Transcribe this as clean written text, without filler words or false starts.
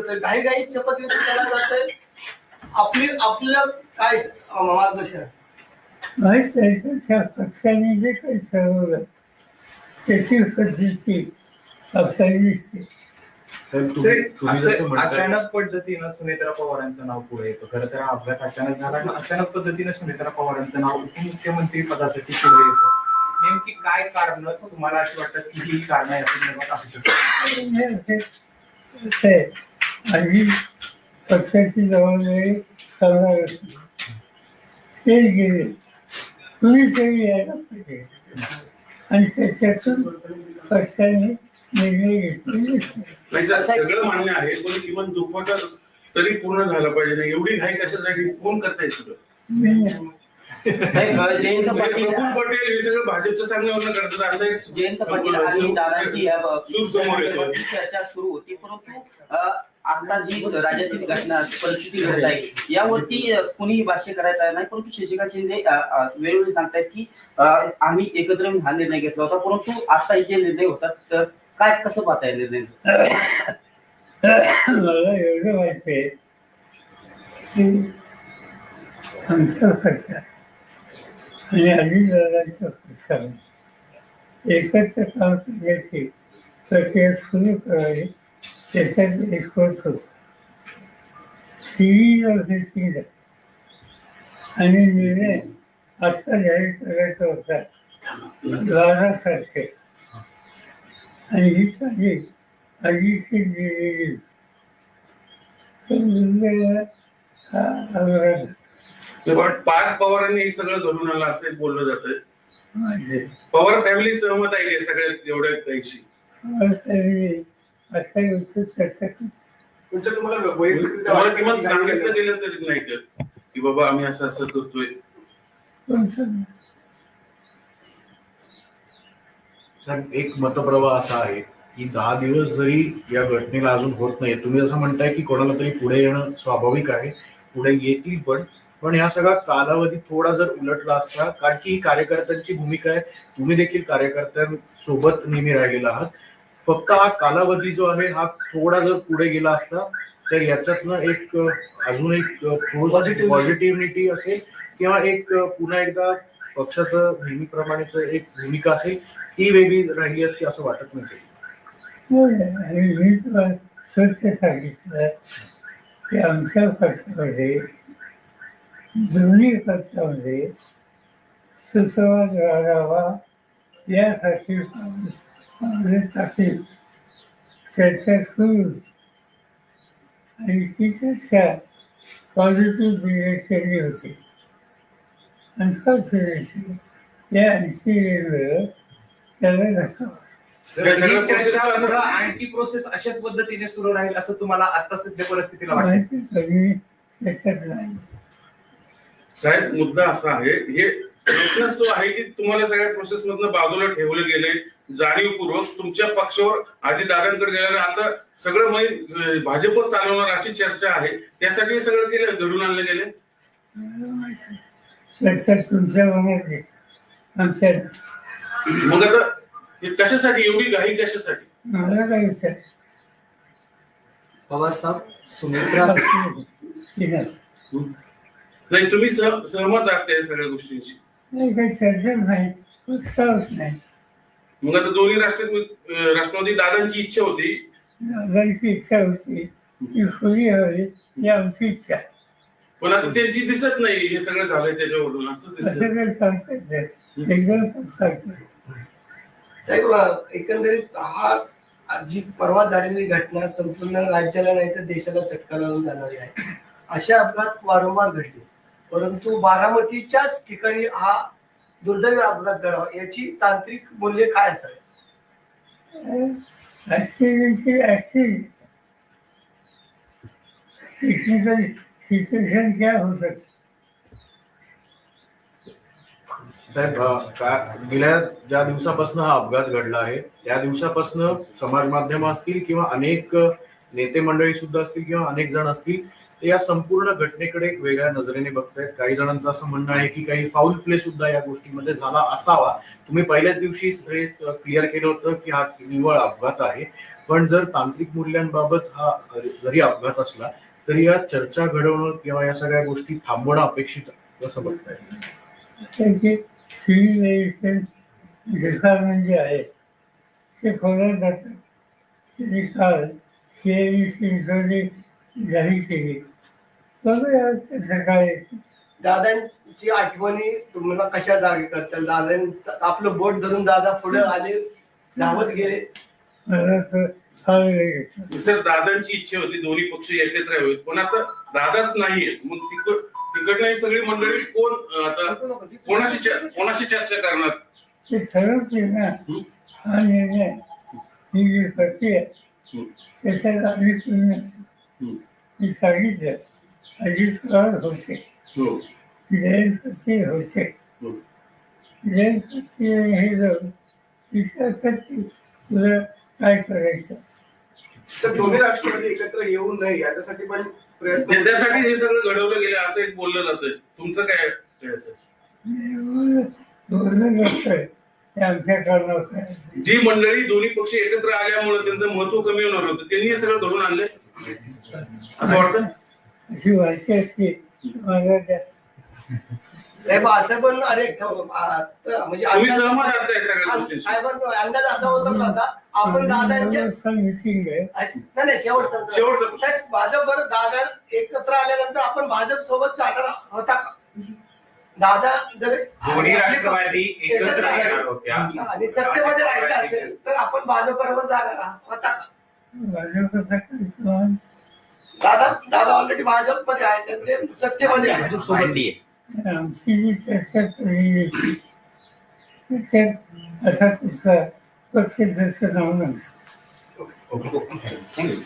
घाईघाईत शपथविधी केला जातोय. आपलं काय मार्गदर्शन? पक्षाने जे काही ठरवलं त्याची प्रसिद्धी पक्षाने दिसते. अचानक पद्धतीनं सुनेत्रा पवारांचं नाव पुढे येतं. खरं तर हा अपघात अचानक झाला आणि अचानक पद्धतीनं सुनेत्रा पवारांचं नाव उपमुख्यमंत्री पदासाठी पुढे येतं. नेमकी काय कारण तुम्हाला अशी वाटतं की ही कारण असू शकतात? आणि पक्षाची जबाबदारी करणार असते ते गेले कुणीतरी यायला पाहिजे आणि त्याच्यातून पक्षाने निर्णय घेतलेले. सगळं मान्य आहे पण किमान दुखवटा तरी पूर्ण झाला पाहिजे. एवढी घाई कशासाठी? कोण करताय सगळं? जयंत पाटील हे सगळं भाजपच्या सांगण्यावरनं करतात. असं जयंत पाटील आणि दादांची चर्चा सुरू होती, परंतु आता जी राज्यातील घटना परिस्थिती घडत आहे यावरती कुणीही भाष्य करायचं नाही. परंतु शशिकांत शिंदे वेळोवेळी सांगतात की आम्ही एकत्र हा निर्णय घेतला होता, परंतु आता जे निर्णय होतात तर काय कसं पाहताय निर्णय? मला एवढं माहिती आहे की आमच्या पक्षात आणि अजितदादांच्या पक्षाने एकत्र काम करण्याची प्रक्रिया सुरू करावी त्याच्यात एक होत होता. सिरीज ऑफ थिंग्स आणि निर्णय आत्ता जाहीर करायचा होता 12 तारखेला आणि ही तारीख आधीची दिलेली पण पार्थ पवारांनी हे सगळं घडून आलं असं बोललं जातंय. पवार फॅमिली सहमत आहे का सगळ्या एवढ्या काहीशी? तुम्हाला किमान सांगितलं गेलं तरी नाही का की बाबा आम्ही असं असं करतोय? साहेब, एक मतप्रवाह असा आहे की 10 दिवस जरी या घटनेला अजून होत नाही, तुम्ही असं म्हणताय की कोणाला तरी पुढे येणं स्वाभाविक आहे, पुढे येतील पण ह्या सगळा कालावधी थोडा जर उलटला असता, कारण की कार्यकर्त्यांची भूमिका आहे, तुम्ही देखील कार्यकर्त्यांसोबत नेहमी राहिलेला आहात, फक्त हा कालावधी जो आहे हा थोडा जर पुढे गेला असता तर याच्यातनं एक अजून एक पॉझिटिव्हिटी असेल किंवा एक पुन्हा एकदा पक्षाचं नेहमीप्रमाणेच एक भूमिका असेल ती वेगळी राहिली असती असं वाटत नाही. आणि मी तुला स्वच्छ सांगितलं की आमच्या पक्षामध्ये दोन्ही पक्षामध्ये सुसंवाद राहावा यासाठी काँग्रेससाठी चर्चा सुरू होती आणि ती चर्चा पॉझिटिव्ह डिरेक्शनली होती. अनफॉर्च्युनेटली या इन्सिडेंटवर त्याला धक्का बसला. आणखी प्रोसेस अशाच पद्धतीने सुरू राहील असं तुम्हाला आता सध्या परिस्थितीला वाटतं? त्याच्यात नाही. साहेब, मुद्दा असा आहे, हे प्रश्नच तो आहे की तुम्हाला सगळ्या प्रोसेस मधनं बाजूला ठेवले गेले जाणीवपूर्वक. तुमच्या पक्षावर आधी दादांकडे गेल्याने आता सगळं भाजप चालवणार अशी चर्चा आहे, त्यासाठी हे सगळं केलं, घडून आणले गेले. तुमच्या आमच्या मग आता कशासाठी एवढी घाई? कशासाठी? मला काय विचार पवार साहेब, सुनेत्रा नाही, तुम्ही सहमत आहात त्या सगळ्या गोष्टींशी? नाही, काही चर्चा नाही, उत्साहच नाही. मग आता दोन्ही राष्ट्रवादी दादांची इच्छा होती, दादांची इच्छा होती ती खुली हवी ही आमची इच्छा. पण आता त्यांची दिसत नाही. हे सगळं झालंय त्याच्यावरून असं दिसत. काही सांगतात एकदम सांगतात. साहेब, एकंदरीत हा जी परवा झालेली घटना संपूर्ण राज्याला नाही तर देशाला चटका लावून जाणारी आहे. असे अपघात वारंवार घडले, परंतु बारामतीच्याच ठिकाणी हा दुर्दैवी अपघात घडावा याची तांत्रिक मूल्य काय असावे? टेक्निकल सिच्युएशन क्या हो सकती? साहेब, गेल्या ज्या दिवसापासून हा अपघात घडला आहे त्या दिवसापासून समाज माध्यम असतील किंवा अनेक नेते मंडळी सुद्धा असतील किंवा अनेक जण असतील, ते या संपूर्ण घटनेकडे एक वेगळ्या नजरेने बघतायत. काही जणांचं असं म्हणणं आहे की काही फाऊल प्ले सुद्धा या गोष्टीमध्ये झाला असावा. तुम्ही पहिल्याच दिवशी क्लिअर केलं होतं की हा निव्वळ अपघात आहे, पण जर तांत्रिक मूल्यांबाबत हा जरी अपघात असला तरी या चर्चा घडवणं किंवा या सगळ्या गोष्टी थांबवणं अपेक्षित आहे. कसं बघताय? सिव्हिलायझेशन डिपार्टमेंट जे आहे ते खोल्यात जातं. त्यांनी काल CID जाहीर केली. बघूया ते सकाळी. दादांची आठवणी तुम्हाला कशा जागी करतात? दादांचं आपलं बोट धरून दादा पुढे आले, धावत गेले. मला तर चांगलं घेतलं. सर, दादांची इच्छा होती दोन्ही पक्ष एकत्र यावेत, पण आता दादाच नाहीये. मग तिकडनं ही सगळी मंडळी कोण आता कोणाशी चर्चा करणार? ते ठरवते ना. हा निर्णय ही जी प्रक्रिया त्याच्यात आम्ही पूर्ण मी सांगितलं. अजित पवार होते, जयंत पाटील होते. जयंत पाटील हे जाऊन विचारतात की तुला काय करायचं. तर दोन्ही राष्ट्रवादी एकत्र येऊ नये याच्यासाठी पण प्रयत्न. त्यासाठी हे सगळं घडवलं गेलं असं एक बोललं जातंय. तुमचं काय बोलणं नसतंय ते आमच्या कारणात आहे. जी मंडळी दोन्ही पक्ष एकत्र आल्यामुळे त्यांचं महत्व कमी होणार होतं, त्यांनी हे सगळं घडवून आणलंय असं वाटतं. अशी वाटते असते मला त्या साहेब असं पण अनेक म्हणजे तुम्ही सहमत आहात या सगळ्या गोष्टींशी? साहेबांना अंदाज असा होता का आता आपण दादांच्या मिसिंग आहे. नाही शेवटचा शेवटचं. साहेब, भाजप बरोबर दादा एकत्र आल्यानंतर आपण भाजप सोबत जाणार होता का? दादा जर दोन्ही राष्ट्रवादी एकत्र येणार होत्या आणि सत्तेमध्ये राहायचं असेल तर आपण भाजप बरोबर जाणार होता का? भाजपचा काही सवाल दादा ऑलरेडी भाजपमध्ये आहे, ते सत्तेमध्ये आहे. मांडली आहे. आमची जी चर्चा झाली त्याच्यात असा कुठला पक्ष त्याचं नाव नसतं. थँक्यू.